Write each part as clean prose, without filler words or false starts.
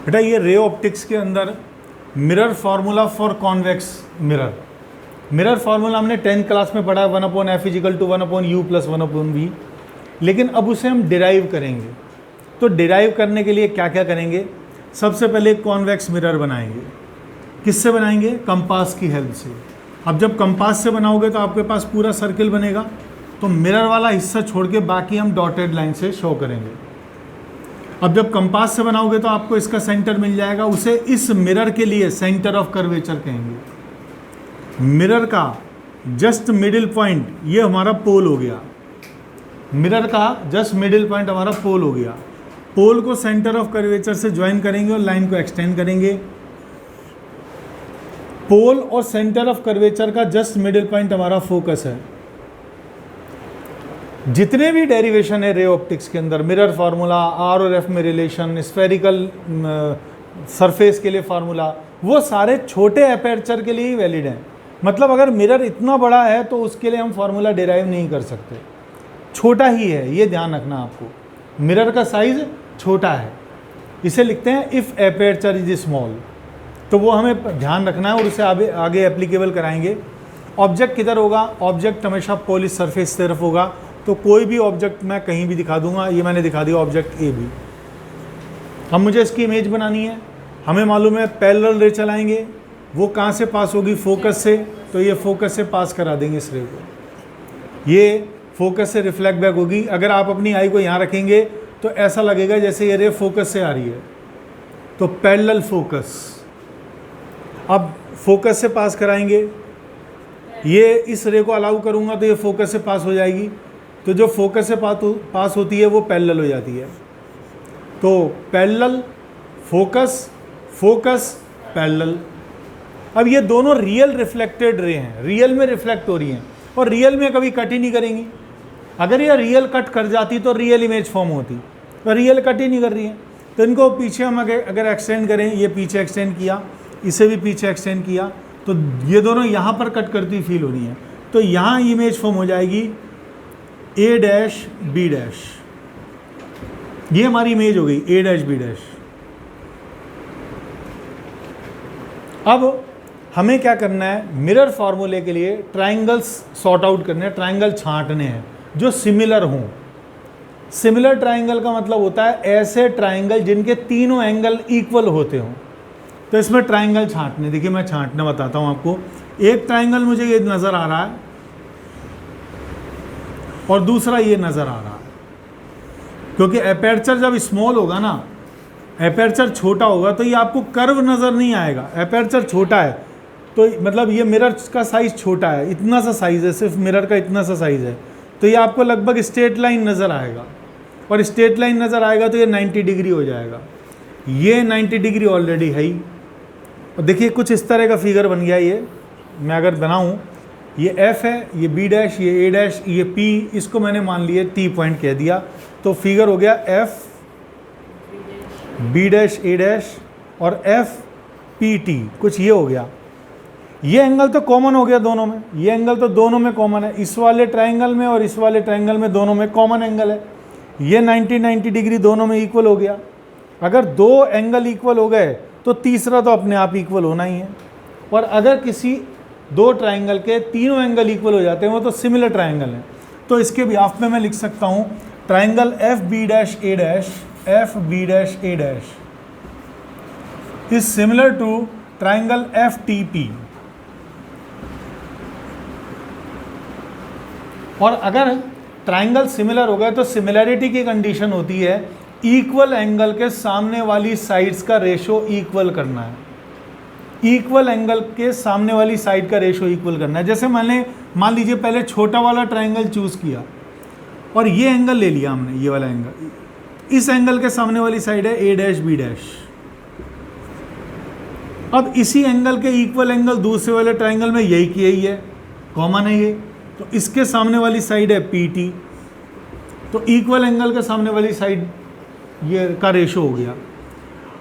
बेटा ये ray optics के अंदर mirror formula for convex mirror, mirror formula हमने 10th क्लास में पढ़ा है, 1/f is equal to 1/u plus 1/v। लेकिन अब उसे हम डिराइव करेंगे। तो डिराइव करने के लिए क्या क्या करेंगे? सबसे पहले कॉन्वेक्स मिरर बनाएंगे। किससे बनाएंगे? कंपास की हेल्प से। अब जब कंपास से बनाओगे तो आपके पास पूरा सर्किल बनेगा, तो मिरर वाला हिस्सा छोड़ के बाकी हम डॉटेड लाइन से शो करेंगे। अब जब कंपास से बनाओगे तो आपको इसका सेंटर मिल जाएगा, उसे इस मिरर के लिए सेंटर ऑफ कर्वेचर कहेंगे। मिरर का जस्ट मिडिल पॉइंट ये हमारा पोल हो गया, मिरर का जस्ट मिडिल पॉइंट हमारा पोल हो गया। पोल को सेंटर ऑफ कर्वेचर से ज्वाइन करेंगे और लाइन को एक्सटेंड करेंगे। पोल और सेंटर ऑफ कर्वेचर का जस्ट मिडिल पॉइंट हमारा फोकस है। जितने भी डेरिवेशन है रे ऑप्टिक्स के अंदर, मिरर फार्मूला, आर और एफ में रिलेशन, स्फेरिकल सरफेस के लिए फार्मूला, वो सारे छोटे एपर्चर के लिए ही वैलिड हैं। मतलब अगर मिरर इतना बड़ा है तो उसके लिए हम फार्मूला डिराइव नहीं कर सकते, छोटा ही है, ये ध्यान रखना आपको। मिरर का साइज छोटा है, इसे लिखते हैं इफ़ एपर्चर इज स्मॉल, तो वो हमें ध्यान रखना है और उसे आगे एप्लीकेबल कराएंगे। ऑब्जेक्ट किधर होगा? ऑब्जेक्ट हमेशा पॉलिश सरफेस की तरफ होगा। तो कोई भी ऑब्जेक्ट मैं कहीं भी दिखा दूंगा, ये मैंने दिखा दिया ऑब्जेक्ट ए भी। अब मुझे इसकी इमेज बनानी है, हमें मालूम है पैरेलल रे चलाएंगे, वो कहाँ से पास होगी? फोकस से। तो ये फोकस से पास करा देंगे इस रे को, ये फोकस से रिफ्लेक्ट बैक होगी। अगर आप अपनी आई को यहाँ रखेंगे तो ऐसा लगेगा जैसे ये रे फोकस से आ रही है, तो पैरेलल फोकस। अब फोकस से पास कराएंगे, ये इस रे को अलाउ करूँगा तो ये फोकस से पास हो जाएगी, तो जो फोकस से पास होती है वो पैरेलल हो जाती है। तो पैरेलल फोकस, फोकस पैरेलल। अब ये दोनों रियल रिफ्लेक्टेड रे हैं, रियल में रिफ्लेक्ट हो रही हैं और रियल में कभी कट ही नहीं करेंगी। अगर ये रियल कट कर जाती तो रियल इमेज फॉर्म होती, तो रियल कट ही नहीं कर रही है। तो इनको पीछे हम अगर एक्सटेंड करें, ये पीछे एक्सटेंड किया, इसे भी पीछे एक्सटेंड किया, तो ये दोनों यहाँ पर कट करती फील हो रही हैं। तो यहाँ इमेज फॉर्म हो जाएगी ए डैश बी डैश, ये हमारी इमेज हो गई ए डैश बी डैश। अब हमें क्या करना है? मिरर फार्मूले के लिए ट्राइंगल्स सॉर्ट आउट करने हैं, ट्राइंगल छांटने हैं जो सिमिलर हों। सिमिलर ट्राइंगल का मतलब होता है ऐसे ट्राइंगल जिनके तीनों एंगल इक्वल होते हों। तो इसमें ट्राइंगल छांटने, देखिए मैं छांटने बताता हूँ आपको। एक ट्राइंगल मुझे ये नज़र आ रहा है और दूसरा ये नज़र आ रहा है, क्योंकि एपर्चर जब स्मॉल होगा ना, एपर्चर छोटा होगा तो ये आपको कर्व नज़र नहीं आएगा। एपर्चर छोटा है तो मतलब ये मिरर का साइज़ छोटा है, इतना सा साइज़ है, सिर्फ मिरर का इतना सा साइज़ है, तो ये आपको लगभग स्ट्रेट लाइन नज़र आएगा। और स्ट्रेट लाइन नज़र आएगा तो ये 90 डिग्री हो जाएगा। ये 90 डिग्री ऑलरेडी है ही। और देखिए कुछ इस तरह का फिगर बन गया। ये मैं अगर बनाऊँ, ये F है, ये B डैश, ये A डैश, ये P, इसको मैंने मान लिया T पॉइंट कह दिया, तो फिगर हो गया F B dash A dash और F P T, कुछ ये हो गया। ये एंगल तो कॉमन हो गया दोनों में, ये एंगल तो दोनों में कॉमन है, इस वाले ट्राइंगल में और इस वाले ट्राइंगल में दोनों में कॉमन एंगल है। ये 90 डिग्री दोनों में इक्वल हो गया। अगर दो एंगल इक्वल हो गए तो तीसरा तो अपने आप इक्वल होना ही है। और अगर किसी दो ट्राइंगल के तीनों एंगल इक्वल हो जाते हैं, वो तो सिमिलर ट्राइंगल हैं। तो इसके बिहाफ में मैं लिख सकता हूँ triangle F B dash A dash, F B dash A dash is similar to triangle F T P. और अगर ट्राइंगल सिमिलर हो गए तो सिमिलैरिटी की कंडीशन होती है इक्वल एंगल के सामने वाली साइड्स का रेशो इक्वल करना है। इक्वल एंगल के सामने वाली साइड का रेशो इक्वल करना है। जैसे मान लीजिए पहले छोटा वाला ट्राइंगल चूज किया और ये एंगल ले लिया हमने, ये वाला एंगल, इस एंगल के सामने वाली साइड है ए डैश बी डैश। अब इसी एंगल के इक्वल एंगल दूसरे वाले ट्राइंगल में यही की यही है, कॉमन है ये, तो इसके सामने वाली साइड है पी टी। तो इक्वल एंगल के सामने वाली साइड ये का रेशो हो गया।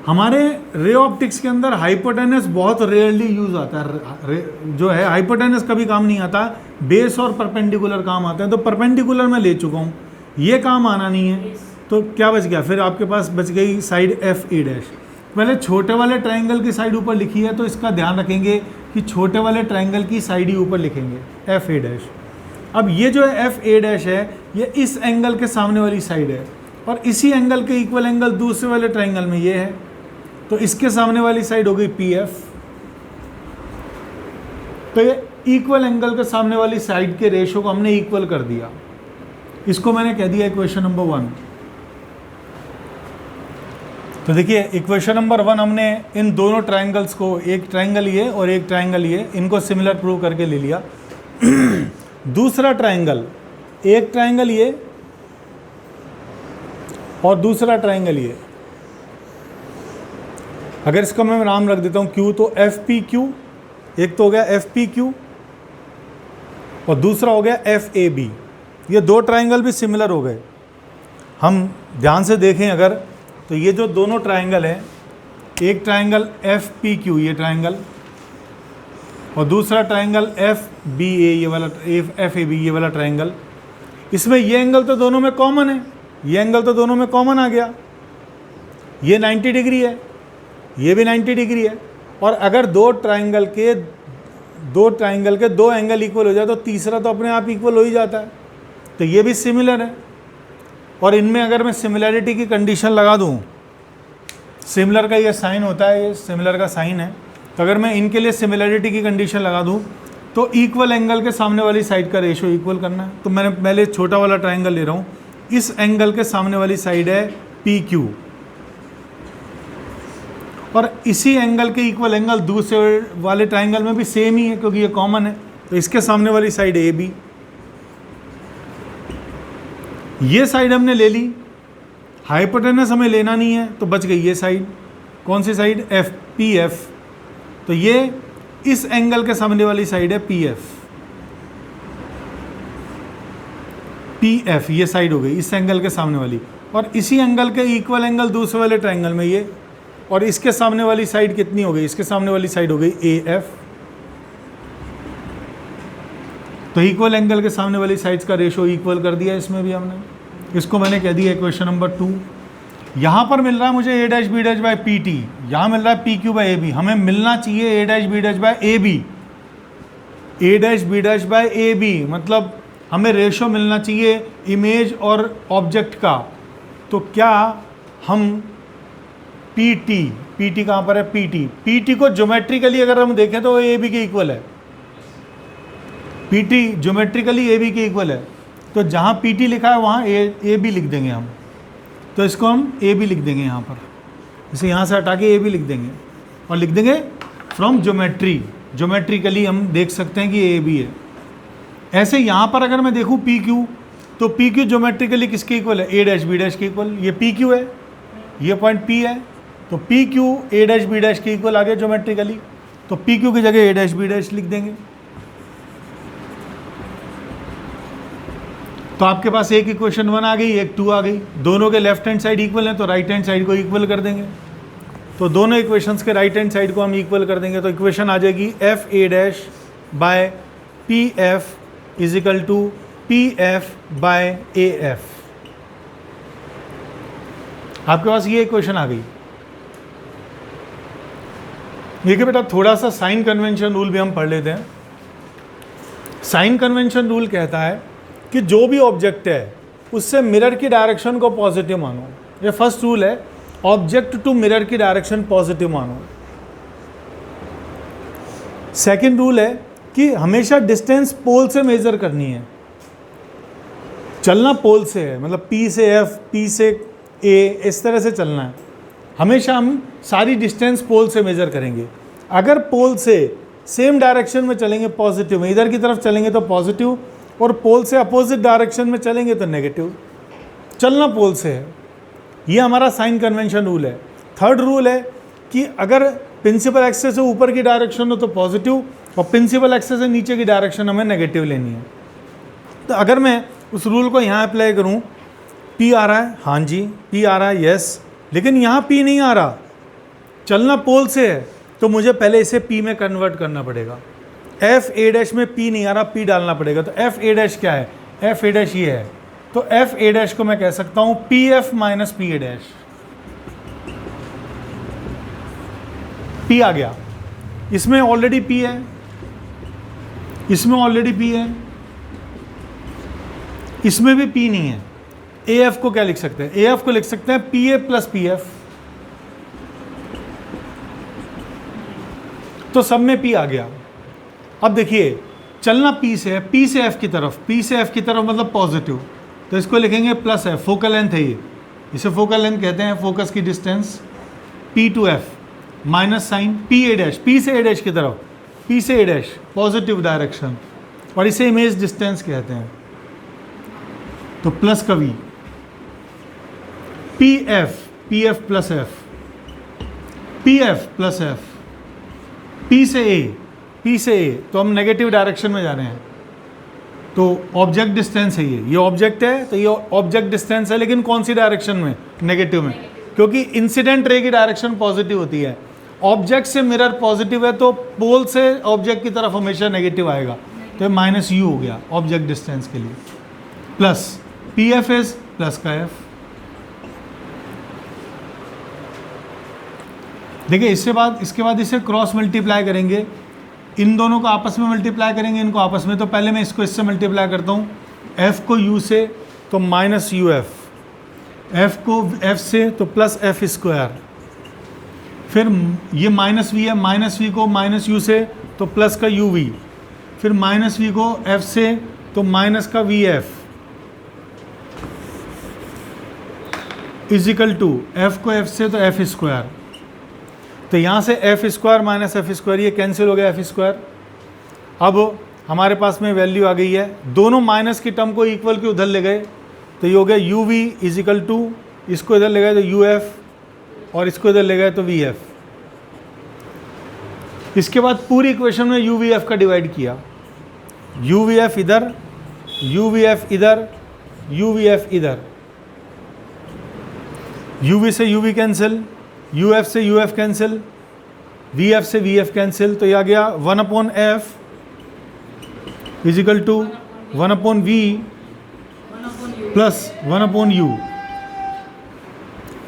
हमारे रे ऑप्टिक्स के अंदर हाइपोटेनस बहुत रेयरली यूज आता है, जो है हाइपोटेनस कभी काम नहीं आता, बेस और परपेंडिकुलर काम आता है। तो परपेंडिकुलर मैं ले चुका हूँ, ये काम आना नहीं है, तो क्या बच गया? फिर आपके पास बच गई साइड एफ ए डैश। पहले छोटे वाले ट्रायंगल की साइड ऊपर लिखी है तो इसका ध्यान रखेंगे कि छोटे वाले ट्रायंगल की साइड ही ऊपर लिखेंगे एफ ए डैश। अब ये जो है एफ ए डैश है ये इस एंगल के सामने वाली साइड है और इसी एंगल के इक्वल एंगल दूसरे वाले ट्रायंगल में ये है, तो इसके सामने वाली साइड हो गई पी एफ। तो ये इक्वल एंगल के सामने वाली साइड के रेशो को हमने इक्वल कर दिया, इसको मैंने कह दिया इक्वेशन नंबर 1। तो देखिए इक्वेशन नंबर 1 हमने इन दोनों ट्रायंगल्स को, एक ट्रायंगल ये और एक ट्रायंगल ये, इनको सिमिलर प्रूव करके ले लिया। दूसरा ट्रायंगल, एक ट्रायंगल ये और दूसरा ट्रायंगल ये, अगर इसका मैं नाम रख देता हूं क्यू, तो एफ पी क्यू, एक तो हो गया एफ पी क्यू और दूसरा हो गया एफ ए बी। ये दो ट्रायंगल भी सिमिलर हो गए। हम ध्यान से देखें अगर, तो ये जो दोनों ट्रायंगल हैं, एक ट्रायंगल एफ पी क्यू ये ट्रायंगल और दूसरा ट्रायंगल एफ बी ए ये वाला, एफ ए बी ये वाला ट्रायंगल, इसमें ये एंगल तो दोनों में कॉमन है, ये एंगल तो दोनों में कॉमन आ गया, ये 90 डिग्री है, ये भी 90 डिग्री है। और अगर दो ट्रायंगल के दो एंगल इक्वल हो जाए तो तीसरा तो अपने आप इक्वल हो ही जाता है, तो ये भी सिमिलर है। और इनमें अगर मैं सिमिलैरिटी की कंडीशन लगा दूं, सिमिलर का ये साइन होता है, ये सिमिलर का साइन है, तो अगर मैं इनके लिए सिमिलैरिटी की कंडीशन लगा दूं तो इक्वल एंगल के सामने वाली साइड का रेशो इक्वल करना है। तो मैंने पहले छोटा वाला ट्रायंगल ले रहा हूँ, इस एंगल के सामने वाली साइड है पी क्यू और इसी एंगल के इक्वल एंगल दूसरे वाले ट्रायंगल में भी सेम ही है क्योंकि ये कॉमन है, तो इसके सामने वाली साइड ए बी। ये साइड हमने ले ली, हाइपोटेनस हमें लेना नहीं है तो बच गई ये साइड, कौन सी साइड, एफ पी एफ। तो ये इस एंगल के सामने वाली साइड है पी एफ, पी एफ ये साइड हो गई इस एंगल के सामने वाली, और इसी एंगल के इक्वल एंगल दूसरे वाले ट्रायंगल में ये, और इसके सामने वाली साइड कितनी हो गई, इसके सामने वाली साइड हो गई ए एफ। तो इक्वल एंगल के सामने वाली साइड्स का रेशो इक्वल कर दिया इसमें भी हमने, इसको मैंने कह दिया इक्वेशन नंबर 2। यहाँ पर मिल रहा है मुझे A dash B dash by P T, यहाँ मिल रहा है P Q by A B, हमें मिलना चाहिए A dash B dash by A B, A dash B dash by A B, मतलब हमें रेशो मिलना चाहिए इमेज और ऑब्जेक्ट का। तो क्या हम पी टी कहाँ पर है, पी टी को ज्योमेट्रिकली अगर हम देखें तो ए बी के इक्वल है, P T geometrically A B के इक्वल है, तो जहाँ पी टी लिखा है वहाँ ए बी लिख देंगे हम, तो इसको हम ए बी लिख देंगे यहाँ पर, इसे यहाँ से हटा के ए बी लिख देंगे और लिख देंगे फ्रॉम ज्योमेट्रिकली हम देख सकते हैं कि ए बी है। ऐसे यहाँ पर अगर मैं देखूँ पी क्यू, तो पी क्यू ज्योमेट्रिकली किसके इक्वल है, ए डैश बी डैश के इक्वल, ये पी क्यू है, ये पॉइंट पी है, तो P Q A dash B dash के इक्वल आ गया ज्योमेट्रिकली, तो पी क्यू की जगह ए डैश बी डैश लिख देंगे। तो आपके पास एक इक्वेशन 1 आ गई, एक 2 आ गई, दोनों के लेफ्ट हैंड साइड इक्वल है तो राइट हैंड साइड को इक्वल कर देंगे, तो दोनों इक्वेशंस के राइट हैंड साइड को हम इक्वल कर देंगे, तो इक्वेशन आ जाएगी F A dash by P F is equal to P F by A F. आपके पास ये इक्वेशन आ गई। देखिए बेटा थोड़ा सा साइन कन्वेंशन रूल भी हम पढ़ लेते हैं। साइन कन्वेंशन रूल कहता है कि जो भी ऑब्जेक्ट है उससे मिरर की डायरेक्शन को पॉजिटिव मानो, ये फर्स्ट रूल है, ऑब्जेक्ट टू मिरर की डायरेक्शन पॉजिटिव मानो। सेकंड रूल है कि हमेशा डिस्टेंस पोल से मेजर करनी है, चलना पोल से है, मतलब P से F, P से A, इस तरह से चलना है, हमेशा हम सारी डिस्टेंस पोल से मेजर करेंगे। अगर पोल से सेम डायरेक्शन में चलेंगे पॉजिटिव में, इधर की तरफ चलेंगे तो पॉजिटिव, और पोल से अपोजिट डायरेक्शन में चलेंगे तो नेगेटिव, चलना पोल से है। ये हमारा साइन कन्वेंशन रूल है। थर्ड रूल है कि अगर प्रिंसिपल एक्सेस से ऊपर की डायरेक्शन हो तो पॉजिटिव, और प्रिंसिपल एक्सेस से नीचे की डायरेक्शन हमें नेगेटिव लेनी है। तो अगर मैं उस रूल को यहाँ अप्लाई करूँ, P आ रहा है, हाँ जी P आ रहा है, यस, लेकिन यहाँ P नहीं आ रहा, चलना पोल से है, तो मुझे पहले इसे P में कन्वर्ट करना पड़ेगा। एफ ए डैश में P नहीं आ रहा, P डालना पड़ेगा। तो एफ ए डैश क्या है, एफ ए डैश ये है, तो एफ ए डैश को मैं कह सकता हूँ P F minus P A dash. P आ गया, इसमें ऑलरेडी P है, इसमें ऑलरेडी P है, इसमें भी P नहीं है। AF को क्या लिख सकते हैं? AF को लिख सकते हैं PA प्लस PF। तो सब में P आ गया। अब देखिए चलना P से है, P से F की तरफ, P से F की तरफ मतलब पॉजिटिव, तो इसको लिखेंगे प्लस F। फोकल लेंथ है ये, इसे फोकल लेंथ कहते हैं, फोकस की distance P to F minus sign PA dash, P से A डैश की तरफ, P से A डैश पॉजिटिव डायरेक्शन, और इसे इमेज डिस्टेंस कहते हैं। तो प्लस का V, PF plus F, PF plus F, P से A, तो हम नेगेटिव डायरेक्शन में जा रहे हैं, तो ऑब्जेक्ट डिस्टेंस है ये ऑब्जेक्ट है, तो ये ऑब्जेक्ट डिस्टेंस है, लेकिन कौन सी डायरेक्शन में? नेगेटिव में, क्योंकि इंसिडेंट रे की डायरेक्शन पॉजिटिव होती है। ऑब्जेक्ट से मिरर पॉजिटिव है, तो पोल से ऑब्जेक्ट की तरफ हमेशा नेगेटिव आएगा, तो माइनस यू हो गया ऑब्जेक्ट डिस्टेंस के लिए, प्लस PF इज प्लस का F। देखिए इसके बाद इसे क्रॉस मल्टीप्लाई करेंगे, इन दोनों को आपस में मल्टीप्लाई करेंगे, इनको आपस में। तो पहले मैं इसको इससे मल्टीप्लाई करता हूँ, F को U से तो माइनस UF, F को F से तो प्लस F स्क्वायर, फिर ये माइनस V है, माइनस V को माइनस U से तो प्लस का UV, फिर माइनस V को F से तो माइनस का VF इजिकल टू F को F से तो F स्क्वायर। तो यहाँ से F square minus F square ये कैंसिल हो गया F स्क्वायर। अब हमारे पास में वैल्यू आ गई है, दोनों माइनस की टर्म को इक्वल के उधर ले गए, तो ये हो गया UV इजिकल टू, इसको इधर ले गए तो UF और इसको इधर ले गए तो VF। इसके बाद पूरी इक्वेशन में UVF का डिवाइड किया, UVF इधर, UVF इधर, UVF इधर, UV से UV कैंसिल, UF से UF कैंसिल, VF से VF कैंसिल, तो यह आ गया 1/F is equal to 1/V plus 1/U।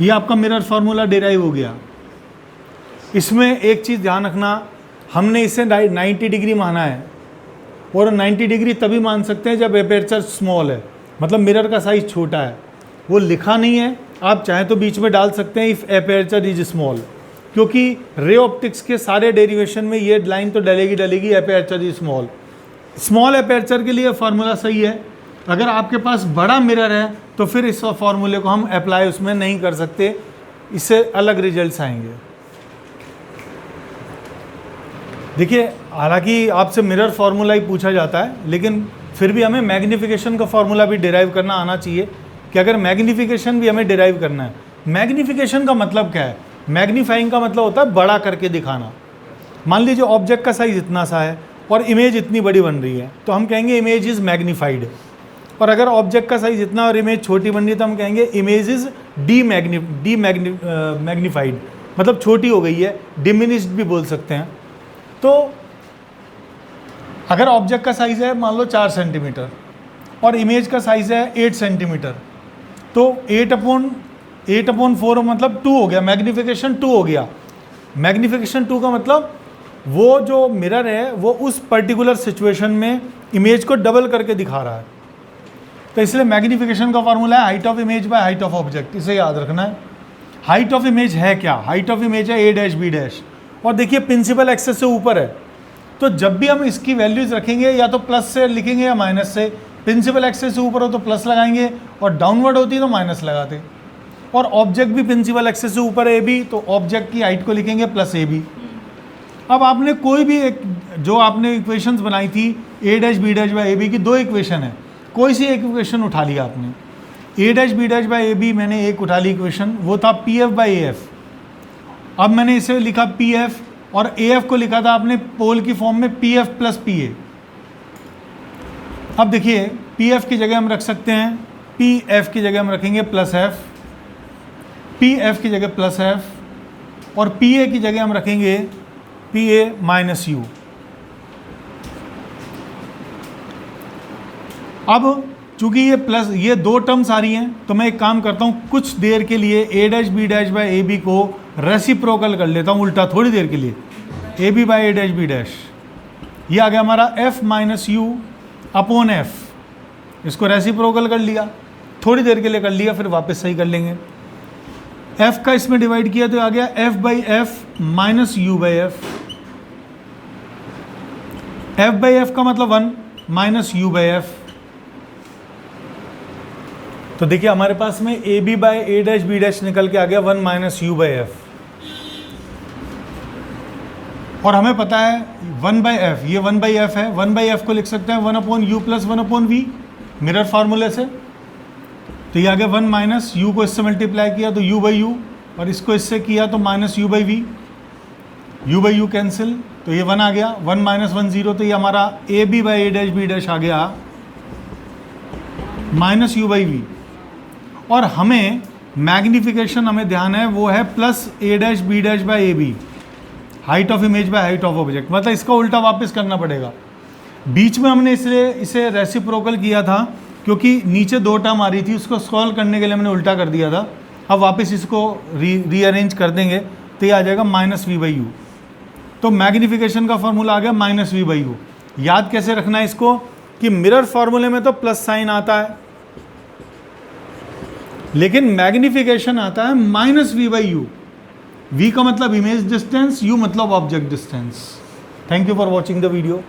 ये आपका मिरर फार्मूला डिराइव हो गया। इसमें एक चीज़ ध्यान रखना, हमने इसे 90 डिग्री माना है, और 90 डिग्री तभी मान सकते हैं जब एपर्चर स्मॉल है, मतलब मिरर का साइज छोटा है। वो लिखा नहीं है, आप चाहें तो बीच में डाल सकते हैं इफ़ एपर्चर इज स्मॉल, क्योंकि रे ऑप्टिक्स के सारे डेरिवेशन में ये लाइन तो डलेगी aperture is small. Small aperture के लिए फार्मूला सही है। अगर आपके पास बड़ा मिरर है तो फिर इस फार्मूले को हम अप्लाई उसमें नहीं कर सकते, इससे अलग रिजल्ट्स आएंगे। देखिए हालांकि आपसे मिरर फार्मूला ही पूछा जाता है, लेकिन फिर भी हमें मैग्नीफिकेशन का फार्मूला भी डिराइव करना आना चाहिए, कि अगर मैग्नीफिकेशन भी हमें डिराइव करना है। मैग्नीफिकेशन का मतलब क्या है? मैग्नीफाइंग का मतलब होता है बड़ा करके दिखाना। मान लीजिए ऑब्जेक्ट का साइज इतना सा है और इमेज इतनी बड़ी बन रही है, तो हम कहेंगे इमेज इज़ मैग्नीफाइड। और अगर ऑब्जेक्ट का साइज इतना और इमेज छोटी बन रही है तो हम कहेंगे इमेज इज़ मैग्नीफाइड, मतलब छोटी हो गई है, डिमिनिश्ड भी बोल सकते हैं। तो अगर ऑब्जेक्ट का साइज़ है मान लो 4 सेंटीमीटर और इमेज का साइज़ है 8 सेंटीमीटर, तो 8/4 मतलब 2 हो गया, मैग्नीफिकेशन 2 हो गया। मैग्नीफिकेशन 2 का मतलब वो जो मिरर है वो उस पर्टिकुलर सिचुएशन में इमेज को डबल करके दिखा रहा है। तो इसलिए मैग्नीफिकेशन का फार्मूला है height of image by height of object, इसे याद रखना है। हाइट ऑफ इमेज है क्या? हाइट ऑफ इमेज है A डैश B डैश, और देखिए प्रिंसिपल एक्सेस से ऊपर है, तो जब भी हम इसकी वैल्यूज रखेंगे या तो प्लस से लिखेंगे या माइनस से। प्रिंसिपल एक्सेस से ऊपर हो तो प्लस लगाएंगे, और डाउनवर्ड होती है तो माइनस लगाते। और ऑब्जेक्ट भी प्रिंसिपल एक्सेस से ऊपर है AB, तो ऑब्जेक्ट की हाइट को लिखेंगे प्लस AB। अब आपने कोई भी एक जो आपने इक्वेशंस बनाई थी A dash B dash by AB की 2 इक्वेशन है, कोई सी एक इक्वेशन उठा लिया आपने। A dash B dash by AB मैंने एक उठा ली इक्वेशन, वो था PF बाई AF। अब मैंने इसे लिखा PF, और AF को लिखा था आपने पोल की फॉर्म में PF प्लस PA। अब देखिए PF की जगह हम रख सकते हैं, PF की जगह हम रखेंगे प्लस F, PF की जगह प्लस F, और PA की जगह हम रखेंगे PA माइनस U। अब चूंकि ये 2 टर्म्स आ रही हैं, तो मैं एक काम करता हूँ, कुछ देर के लिए A dash B dash by AB को रेसिप्रोकल कर लेता हूँ उल्टा थोड़ी देर के लिए, A B by A dash B dash, ये आ गया हमारा F minus U upon F, इसको रेसिप्रोकल कर लिया, थोड़ी देर के लिए कर लिया, फिर वापस सही कर लेंगे। एफ का इसमें डिवाइड किया तो आ गया F by F minus U by F, F by F का मतलब 1 माइनस यू बाई एफ। तो देखिए हमारे पास में A B by A dash B dash निकल के आ गया 1 माइनस यू बाई एफ, और हमें पता है 1 बाई एफ, ये 1 बाई एफ है, 1 बाई एफ को लिख सकते हैं 1 upon U plus 1 upon V, mirror फार्मूले से। तो ये आ गया 1 माइनस यू को इससे मल्टीप्लाई किया तो यू बाई यू, और इसको इससे किया तो minus U by V, U by U cancel, तो ये 1 आ गया, 1 माइनस 1 0, तो ये हमारा A B by A dash B dash आ गया माइनस यू बाई वी। और हमें मैग्निफिकेशन हमें ध्यान है वो है plus A dash B dash by A B, height of image by height of object, मतलब इसका उल्टा वापस करना पड़ेगा। बीच में हमने इसलिए इसे रेसिप्रोकल किया था क्योंकि नीचे 2 टर्म आ रही थी, उसको सॉल्व करने के लिए हमने उल्टा कर दिया था। अब वापस इसको रीअरेंज कर देंगे तो ये आ जाएगा माइनस वी बाई यू। तो मैग्निफिकेशन का फॉर्मूला आ गया माइनस वी बाई यू। याद कैसे रखना है इसको कि मिरर फार्मूले में तो प्लस साइन आता है, लेकिन मैग्निफिकेशन आता है minus V by U. V का मतलब इमेज डिस्टेंस, यू मतलब object distance. Thank you for watching the video.